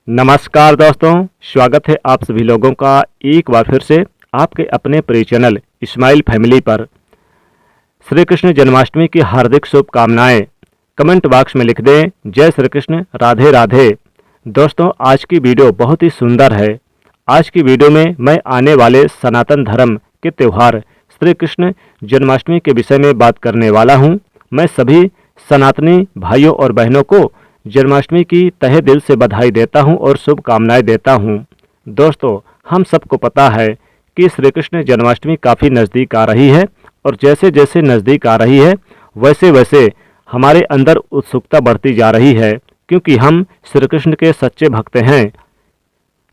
नमस्कार दोस्तों, स्वागत है आप सभी लोगों का एक बार फिर से आपके अपने प्रिय चैनल इस्माइल फैमिली पर। श्री कृष्ण जन्माष्टमी की हार्दिक शुभकामनाएं कमेंट बॉक्स में लिख दें। जय श्री कृष्ण, राधे राधे। दोस्तों, आज की वीडियो बहुत ही सुंदर है। आज की वीडियो में मैं आने वाले सनातन धर्म के त्यौहार श्री कृष्ण जन्माष्टमी के विषय में बात करने वाला हूं। मैं सभी सनातनी भाइयों और बहनों को जन्माष्टमी की तहे दिल से बधाई देता हूं और शुभकामनाएं देता हूं। दोस्तों, हम सबको पता है कि श्री कृष्ण जन्माष्टमी काफ़ी नज़दीक आ रही है और जैसे जैसे नज़दीक आ रही है वैसे वैसे हमारे अंदर उत्सुकता बढ़ती जा रही है, क्योंकि हम श्री कृष्ण के सच्चे भक्त हैं।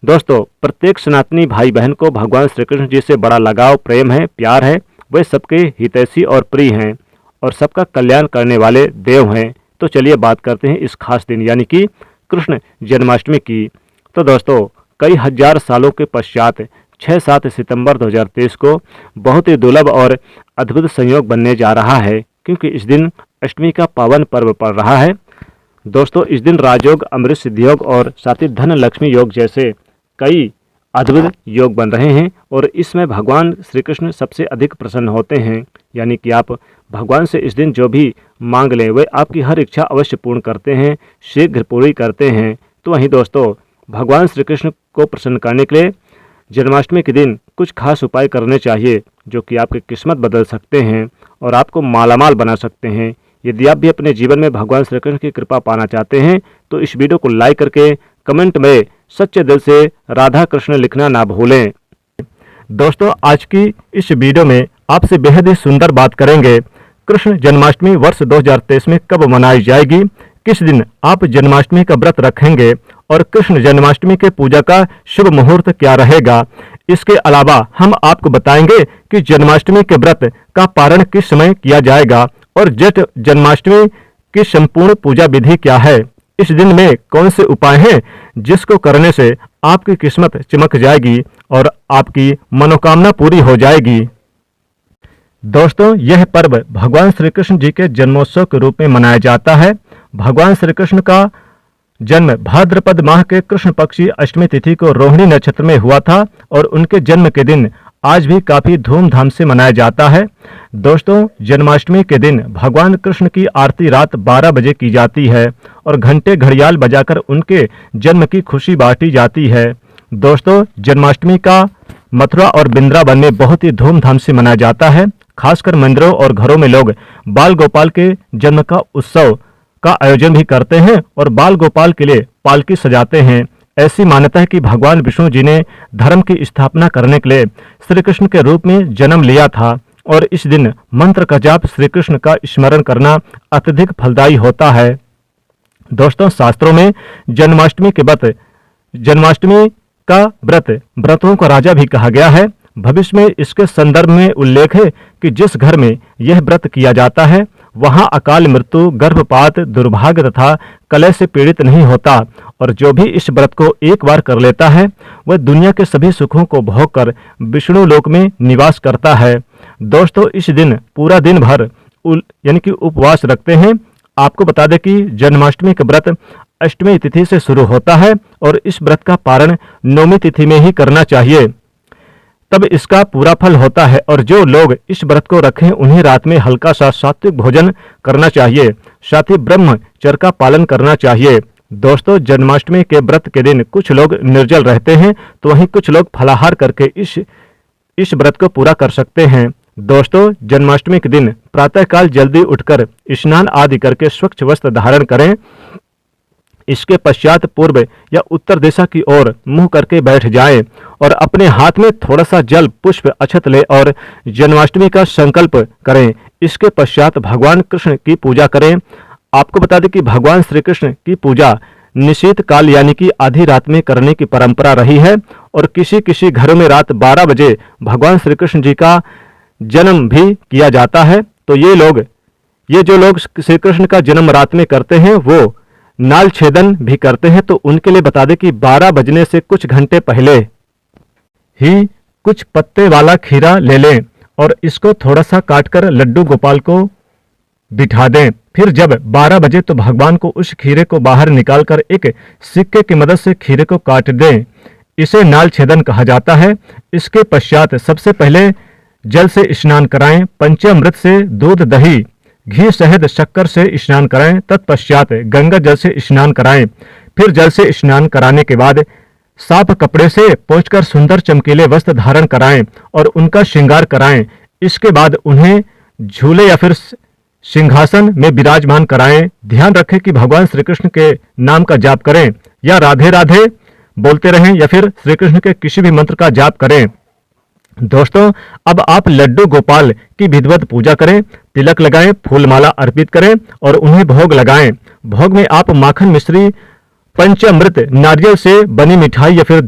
दोस्तों, प्रत्येक सनातनी भाई बहन को भगवान श्री कृष्ण जी से बड़ा लगाव, प्रेम है, प्यार है। वे सबके हितैषी और प्रिय हैं और सबका कल्याण करने वाले देव हैं। तो चलिए बात करते हैं इस खास दिन यानी कि कृष्ण जन्माष्टमी की। तो दोस्तों, कई हजार सालों के पश्चात 6-7 सितंबर 2023 को बहुत ही दुर्लभ और अद्भुत संयोग बनने जा रहा है, क्योंकि इस दिन अष्टमी का पावन पर्व पड़ रहा है। दोस्तों, इस दिन राजयोग, अमृत सिद्धि योग और साथ ही धन लक्ष्मी योग जैसे कई अद्भुत योग बन रहे हैं और इसमें भगवान श्री कृष्ण सबसे अधिक प्रसन्न होते हैं। यानी कि आप भगवान से इस दिन जो भी मांग लें वे आपकी हर इच्छा अवश्य पूर्ण करते हैं, शीघ्र पूरी करते हैं। तो वहीं दोस्तों, भगवान श्री कृष्ण को प्रसन्न करने के लिए जन्माष्टमी के दिन कुछ खास उपाय करने चाहिए जो कि आपकी किस्मत बदल सकते हैं और आपको मालामाल बना सकते हैं। यदि आप भी अपने जीवन में भगवान श्री कृष्ण की कृपा पाना चाहते हैं तो इस वीडियो को लाइक करके कमेंट में सच्चे दिल से राधा कृष्ण लिखना ना भूलें। दोस्तों, आज की इस वीडियो में आपसे बेहद ही सुंदर बात करेंगे। कृष्ण जन्माष्टमी वर्ष 2023 में कब मनाई जाएगी, किस दिन आप जन्माष्टमी का व्रत रखेंगे और कृष्ण जन्माष्टमी के पूजा का शुभ मुहूर्त क्या रहेगा। इसके अलावा हम आपको बताएंगे कि जन्माष्टमी के व्रत का पारण किस समय किया जाएगा और जेठ जन्माष्टमी की संपूर्ण पूजा विधि क्या है। इस दिन में कौन से उपाय हैं जिसको करने से आपकी किस्मत चमक जाएगी और आपकी मनोकामना पूरी हो जाएगी। दोस्तों, यह पर्व भगवान श्री कृष्ण जी के जन्मोत्सव के रूप में मनाया जाता है। भगवान श्री कृष्ण का जन्म भाद्रपद माह के कृष्ण पक्षी अष्टमी तिथि को रोहिणी नक्षत्र में हुआ था और उनके जन्म के दिन आज भी काफी धूमधाम से मनाया जाता है। दोस्तों, जन्माष्टमी के दिन भगवान कृष्ण की आरती रात 12 बजे की जाती है और घंटे घड़ियाल बजाकर उनके जन्म की खुशी बांटी जाती है। दोस्तों, जन्माष्टमी का मथुरा और वृंदावन में बहुत ही धूमधाम से मनाया जाता है। खासकर मंदिरों और घरों में लोग बाल गोपाल के जन्म का उत्सव का आयोजन भी करते हैं और बाल गोपाल के लिए पालकी सजाते हैं। ऐसी मान्यता है कि भगवान विष्णु जी ने धर्म की स्थापना करने के लिए श्री कृष्ण के रूप में जन्म लिया था और इस दिन मंत्र का जाप, श्री कृष्ण का स्मरण करना अत्यधिक फलदायी होता है। दोस्तों, शास्त्रों में जन्माष्टमी का व्रतों का राजा भी कहा गया है। भविष्य में इसके संदर्भ में उल्लेख है कि जिस घर में यह व्रत किया जाता है वहां अकाल मृत्यु, गर्भपात, दुर्भाग्य तथा कलह से पीड़ित नहीं होता और जो भी इस व्रत को एक बार कर लेता है वह दुनिया के सभी सुखों को भोगकर विष्णु लोक में निवास करता है। दोस्तों, इस दिन पूरा दिन भर यानी कि उपवास रखते हैं। आपको बता दें कि जन्माष्टमी का व्रत अष्टमी तिथि से शुरू होता है और इस व्रत का पारण नौमी तिथि में ही करना चाहिए, तब इसका पूरा फल होता है। और जो लोग इस व्रत को रखें उन्हें रात में हल्का सा सात्विक भोजन करना चाहिए, साथ ही ब्रह्मचर्य का पालन करना चाहिए। दोस्तों, जन्माष्टमी के व्रत के दिन कुछ लोग निर्जल रहते हैं तो वहीं कुछ लोग फलाहार करके इस व्रत को पूरा कर सकते हैं। दोस्तों, जन्माष्टमी के दिन प्रातःकाल जल्दी उठकर स्नान आदि करके स्वच्छ वस्त्र धारण करें। इसके पश्चात पूर्व या उत्तर दिशा की ओर मुंह करके बैठ जाएं और अपने हाथ में थोड़ा सा जल, पुष्प, अक्षत ले और जन्माष्टमी का संकल्प करें। इसके पश्चात भगवान कृष्ण की पूजा करें। आपको बता दें कि भगवान श्री कृष्ण की पूजा निशीत काल यानी कि आधी रात में करने की परंपरा रही है और किसी किसी घरों में रात 12 बजे भगवान श्री कृष्ण जी का जन्म भी किया जाता है। तो ये जो लोग श्री कृष्ण का जन्म रात में करते हैं वो नाल छेदन भी करते हैं। तो उनके लिए बता दें कि 12 बजने से कुछ घंटे पहले ही कुछ पत्ते वाला खीरा ले लें और इसको थोड़ा सा काटकर लड्डू गोपाल को बिठा दें। फिर जब 12 बजे तो भगवान को उस खीरे को बाहर निकालकर एक सिक्के की मदद से खीरे को काट दें। इसे नाल छेदन कहा जाता है। इसके पश्चात सबसे पहले जल से स्नान कराएं, पंचामृत से दूध, दही, घी, शहद, शक्कर से स्नान कराएं। तत्पश्चात गंगा जल से स्नान कराएं। फिर जल से स्नान कराने के बाद साफ कपड़े से पोंछकर सुंदर चमकीले वस्त्र धारण कराएं और उनका श्रृंगार कराएं। इसके बाद उन्हें झूले या फिर सिंहासन में विराजमान कराएं। ध्यान रखें कि भगवान श्री कृष्ण के नाम का जाप करें या राधे राधे बोलते रहें या फिर श्री कृष्ण के किसी भी मंत्र का जाप करें। दोस्तों, अब आप लड्डू गोपाल की विधिवत पूजा करें, तिलक लगाएं, फूलमाला अर्पित करें और उन्हें भोग लगाएं। भोग में आप माखन, मिश्री, पंचामृत, नारियल से बनी मिठाई या फिर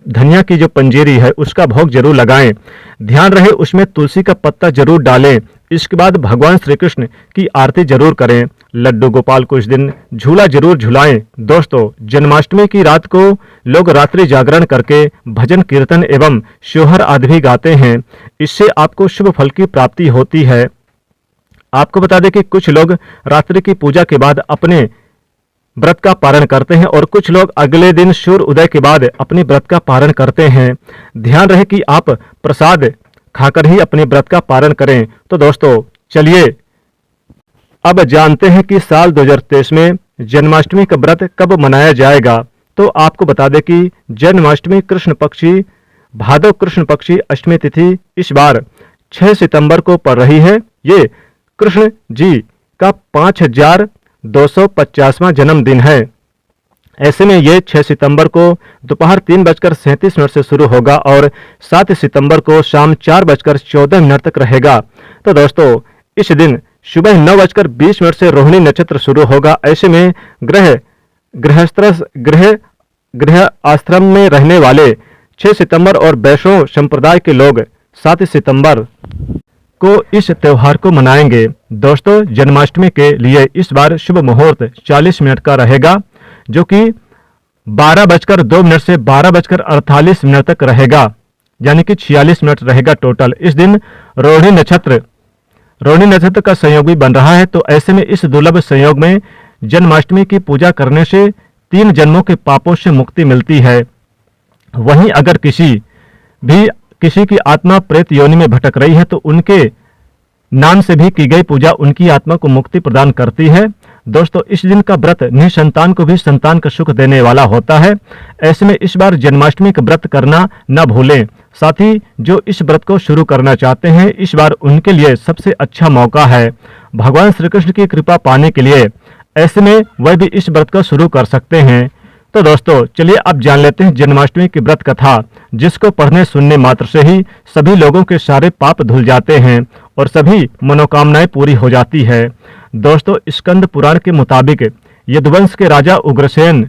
धनिया की जो पंजीरी है उसका भोग जरूर लगाएं। ध्यान रहे उसमें तुलसी का पत्ता जरूर डालें। इसके बाद भगवान श्री कृष्ण की आरती जरूर करें। लड्डू गोपाल को इस दिन झूला जरूर झुलाएं। दोस्तों, जन्माष्टमी की रात को लोग रात्रि जागरण करके भजन, कीर्तन एवं सोहर आदि भी गाते हैं। इससे आपको शुभ फल की प्राप्ति होती है। आपको बता दें कि कुछ लोग रात्रि की पूजा के बाद अपने व्रत का पारण करते हैं और कुछ लोग अगले दिन सूर्य उदय के बाद अपने व्रत का पारण करते हैं। ध्यान रहे कि आप प्रसाद खाकर ही अपने व्रत का पारण करें। तो दोस्तों, चलिए अब जानते हैं कि साल 2023 में जन्माष्टमी का व्रत कब मनाया जाएगा। तो आपको बता दें कि जन्माष्टमी कृष्ण पक्षी भादव कृष्ण पक्षी अष्टमी तिथि इस बार 6 सितंबर को पड़ रही है। ये कृष्ण जी का 5250वां जन्मदिन है। ऐसे में ये 6 सितंबर को दोपहर 3:37 से शुरू होगा और 7 सितंबर को शाम 4:14 तक रहेगा। तो दोस्तों, इस दिन सुबह 9:20 से रोहिणी नक्षत्र शुरू होगा। ऐसे में गृह आश्रम में रहने वाले 6 सितंबर और वैष्णव संप्रदाय के लोग 7 सितंबर को इस त्योहार को मनाएंगे। दोस्तों, जन्माष्टमी के लिए इस बार शुभ मुहूर्त 40 मिनट का रहेगा, जो कि 12:02 से 12:48 तक रहेगा, यानी कि 46 मिनट रहेगा टोटल। इस दिन रोहिणी नक्षत्र का संयोग भी बन रहा है। तो ऐसे में इस दुर्लभ संयोग में जन्माष्टमी की पूजा करने से 3 जन्मों के पापों से मुक्ति मिलती है। वहीं अगर किसी की आत्मा प्रेत योनि में भटक रही है तो उनके नाम से भी की गई पूजा उनकी आत्मा को मुक्ति प्रदान करती है। दोस्तों, इस दिन का व्रत निसंतान को भी संतान का सुख देने वाला होता है। ऐसे में इस बार जन्माष्टमी का व्रत करना न भूलें। साथ ही जो इस व्रत को शुरू करना चाहते हैं, इस बार उनके लिए सबसे अच्छा मौका है भगवान श्री कृष्ण की कृपा पाने के लिए। ऐसे में वह भी इस व्रत को शुरू कर सकते हैं। तो दोस्तों, चलिए अब जान लेते हैं जन्माष्टमी की व्रत कथा, जिसको पढ़ने सुनने मात्र से ही सभी लोगों के सारे पाप धुल जाते हैं और सभी मनोकामनाएं पूरी हो जाती है। दोस्तों, स्कंद पुराण के मुताबिक यदुवंश के राजा उग्रसेन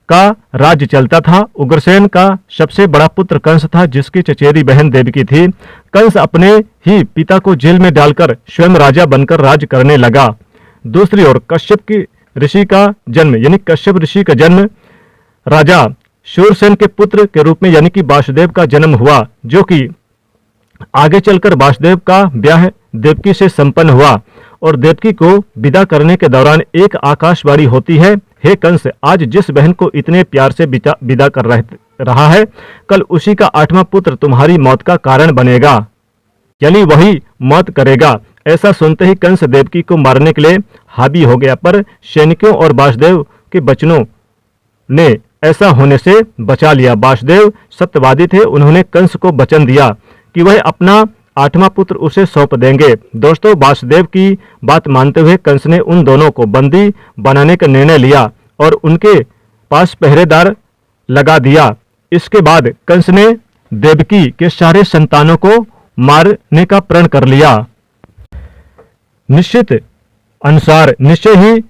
का राज्य चलता था। उग्रसेन का सबसे बड़ा पुत्र कंस था, जिसकी चचेरी बहन देवकी थी। कंस अपने ही पिता को जेल में डालकर स्वयं राजा बनकर राज करने लगा। दूसरी ओर कश्यप ऋषि का जन्म राजा शूरसेन के पुत्र के रूप में यानी कि वासुदेव का जन्म हुआ, जो कि आगे चलकर वासुदेव का ब्याह देवकी से संपन्न हुआ। और देवकी को विदा करने के दौरान एक आकाशवाणी होती है, हे कंस, आज जिस बहन को इतने प्यार से विदा कर रहा है, कल उसी का 8वां पुत्र तुम्हारी मौत का कारण बनेगा, यानी वही मौत करेगा। ऐसा सुनते ही कंस देवकी को मारने के लिए हावी हो गया, पर सैनिकों और वासुदेव के वचनों ने ऐसा होने से बचा लिया। वासुदेव सत्यवादी थे। उन्होंने कंस को वचन दिया कि वह अपना 8वां पुत्र उसे सौंप देंगे। दोस्तों, वासुदेव की बात मानते हुए कंस ने उन दोनों को बंदी बनाने का निर्णय लिया और उनके पास पहरेदार लगा दिया। इसके बाद कंस ने देवकी के सारे संतानों को मारने का प्रण कर लिया। निश्चय ही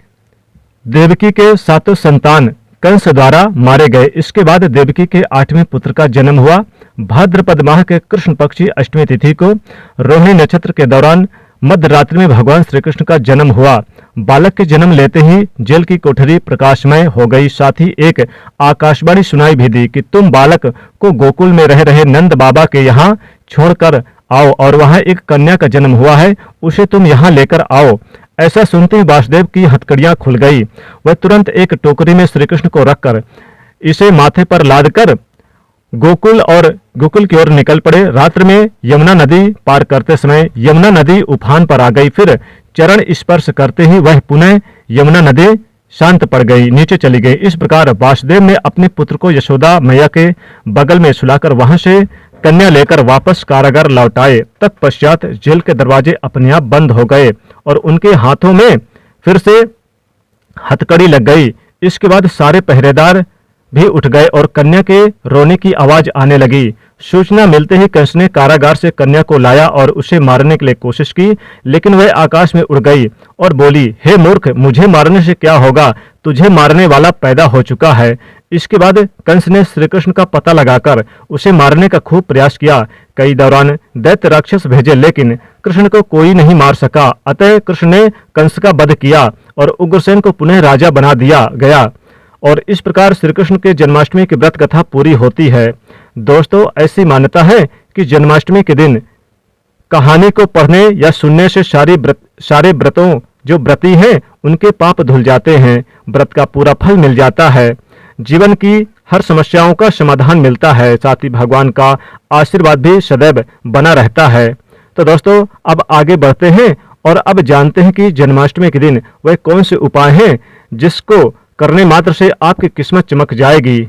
देवकी के 7 संतान कंस द्वारा मारे गए। इसके बाद देवकी के 8वें पुत्र का जन्म हुआ। भाद्रपद माह के कृष्ण पक्षी अष्टमी तिथि को रोहिणी नक्षत्र के दौरान मध्य रात्रि में भगवान श्री कृष्ण का जन्म हुआ। बालक के जन्म लेते ही जेल की कोठरी प्रकाशमय हो गई। साथ ही एक आकाशवाणी सुनाई भी दी कि तुम बालक को गोकुल में रह रहे नंद बाबा के यहाँ छोड़कर आओ और वहाँ एक कन्या का जन्म हुआ है, उसे तुम यहाँ लेकर आओ। ऐसा सुनते ही वासुदेव की हथकड़ियां खुल गई। वह तुरंत एक टोकरी में श्री कृष्ण को रखकर इसे माथे पर लादकर गोकुल की ओर निकल पड़े। रात्र में यमुना नदी पार करते समय यमुना नदी उफान पर आ गई। फिर चरण स्पर्श करते ही वह पुनः यमुना नदी शांत पड़ गई, नीचे चली गई। इस प्रकार वासुदेव ने अपने पुत्र को यशोदा मैया के बगल में सुलाकर वहां से कन्या लेकर वापस कारागार लौट आए। तत्पश्चात जेल के दरवाजे अपने आप बंद हो गए और उनके हाथों में फिर से हथकड़ी लग गई। इसके बाद सारे पहरेदार भी उठ गए और कन्या के रोने की आवाज आने लगी। सूचना मिलते ही कंस ने कारागार से कन्या को लाया और उसे मारने के लिए कोशिश की, लेकिन वह आकाश में उड़ गई और बोली, हे मूर्ख, मुझे मारने से क्या होगा, तुझे मारने वाला पैदा हो चुका है। इसके बाद कंस ने श्री कृष्ण का पता लगाकर उसे मारने का खूब प्रयास किया। कई दौरान दैत्य राक्षस भेजे, लेकिन कृष्ण को कोई नहीं मार सका। अतः कृष्ण ने कंस का वध किया और उग्रसेन को पुनः राजा बना दिया गया। और इस प्रकार श्री कृष्ण के जन्माष्टमी की व्रत कथा पूरी होती है। दोस्तों, ऐसी मान्यता है कि जन्माष्टमी के दिन कहानी को पढ़ने या सुनने से सारे व्रतों जो व्रती हैं उनके पाप धुल जाते हैं, व्रत का पूरा फल मिल जाता है, जीवन की हर समस्याओं का समाधान मिलता है, साथ ही भगवान का आशीर्वाद भी सदैव बना रहता है। तो दोस्तों, अब आगे बढ़ते हैं और अब जानते हैं कि जन्माष्टमी के दिन वह कौन से उपाय हैं जिसको करने मात्र से आपकी किस्मत चमक जाएगी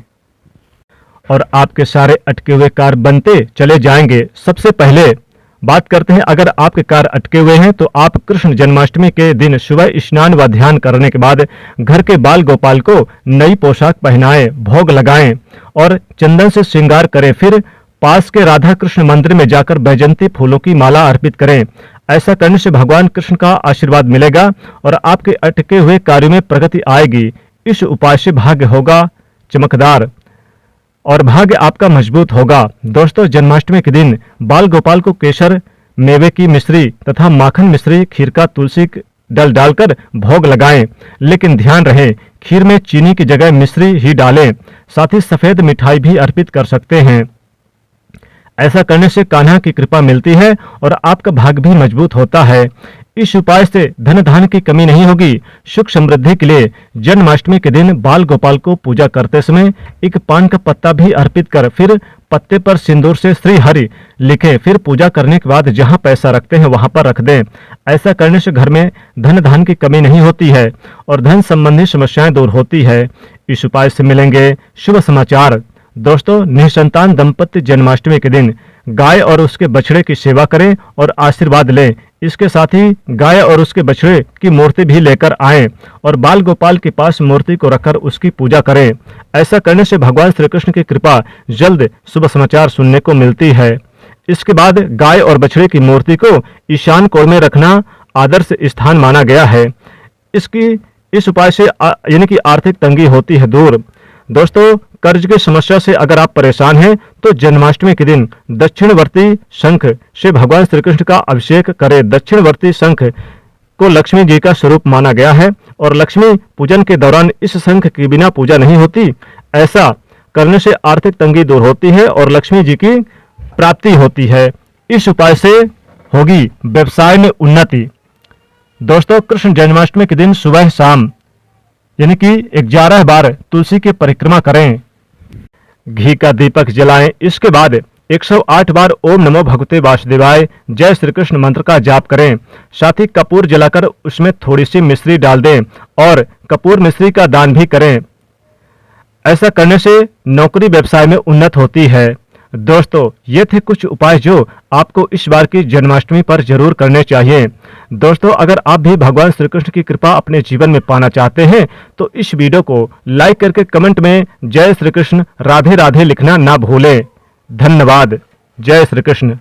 और आपके सारे अटके हुए कार्य बनते चले जाएंगे। सबसे पहले बात करते हैं, अगर आपके कार्य अटके हुए हैं तो आप कृष्ण जन्माष्टमी के दिन सुबह स्नान व ध्यान करने के बाद घर के बाल गोपाल को नई पोशाक पहनाएं, भोग लगाएं और चंदन से श्रृंगार करें। फिर पास के राधा कृष्ण मंदिर में जाकर बैजंती फूलों की माला अर्पित करें। ऐसा करने से भगवान कृष्ण का आशीर्वाद मिलेगा और आपके अटके हुए कार्यों में प्रगति आएगी। इस उपाय से भाग्य होगा चमकदार और भाग्य आपका मजबूत होगा। दोस्तों, जन्माष्टमी के दिन बाल गोपाल को केसर, मेवे की मिश्री तथा माखन मिश्री, खीर का तुलसी डल डालकर भोग लगाएं, लेकिन ध्यान रहे खीर में चीनी की जगह मिश्री ही डालें। साथ ही सफेद मिठाई भी अर्पित कर सकते हैं। ऐसा करने से कान्हा की कृपा मिलती है और आपका भाग्य भी मजबूत होता है। इस उपाय से धन धान्य की कमी नहीं होगी। सुख समृद्धि के लिए जन्माष्टमी के दिन बाल गोपाल को पूजा करते समय एक पान का पत्ता भी अर्पित कर फिर पत्ते पर सिंदूर से श्री हरि लिखें। फिर पूजा करने के बाद जहां पैसा रखते हैं वहां पर रख दें। ऐसा करने से घर में धन धान्य की कमी नहीं होती है और धन संबंधी समस्याएं दूर होती है। इस उपाय से मिलेंगे शुभ समाचार। दोस्तों, निसंतान दंपति जन्माष्टमी के दिन गाय और उसके बछड़े की सेवा करें और आशीर्वाद लें। इसके साथ ही गाय और उसके बछड़े की मूर्ति भी लेकर आएं और बाल गोपाल के पास मूर्ति को रखकर उसकी पूजा करें। ऐसा करने से भगवान श्री कृष्ण की कृपा जल्द शुभ समाचार सुनने को मिलती है। इसके बाद गाय और बछड़े की मूर्ति को ईशान कोण में रखना आदर्श स्थान माना गया है। इस उपाय से यानी कि आर्थिक तंगी होती है दूर। दोस्तों, कर्ज की समस्या से अगर आप परेशान हैं तो जन्माष्टमी के दिन दक्षिणवर्ती शंख से भगवान श्री कृष्ण का अभिषेक करें। दक्षिणवर्ती शंख को लक्ष्मी जी का स्वरूप माना गया है और लक्ष्मी पूजन के दौरान इस शंख की बिना पूजा नहीं होती। ऐसा करने से आर्थिक तंगी दूर होती है और लक्ष्मी जी की प्राप्ति होती है। इस उपाय से होगी व्यवसाय में उन्नति। दोस्तों, कृष्ण जन्माष्टमी के दिन सुबह शाम यानी कि 11 बार तुलसी की परिक्रमा करें, घी का दीपक जलाएं। इसके बाद 108 बार ओम नमो भगवते वासुदेवाय जय श्री कृष्ण मंत्र का जाप करें। साथ ही कपूर जलाकर उसमें थोड़ी सी मिश्री डाल दें और कपूर मिश्री का दान भी करें। ऐसा करने से नौकरी व्यवसाय में उन्नत होती है। दोस्तों, ये थे कुछ उपाय जो आपको इस बार की जन्माष्टमी पर जरूर करने चाहिए। दोस्तों, अगर आप भी भगवान श्री कृष्ण की कृपा अपने जीवन में पाना चाहते हैं तो इस वीडियो को लाइक करके कमेंट में जय श्री कृष्ण राधे राधे लिखना ना भूलें। धन्यवाद। जय श्री कृष्ण।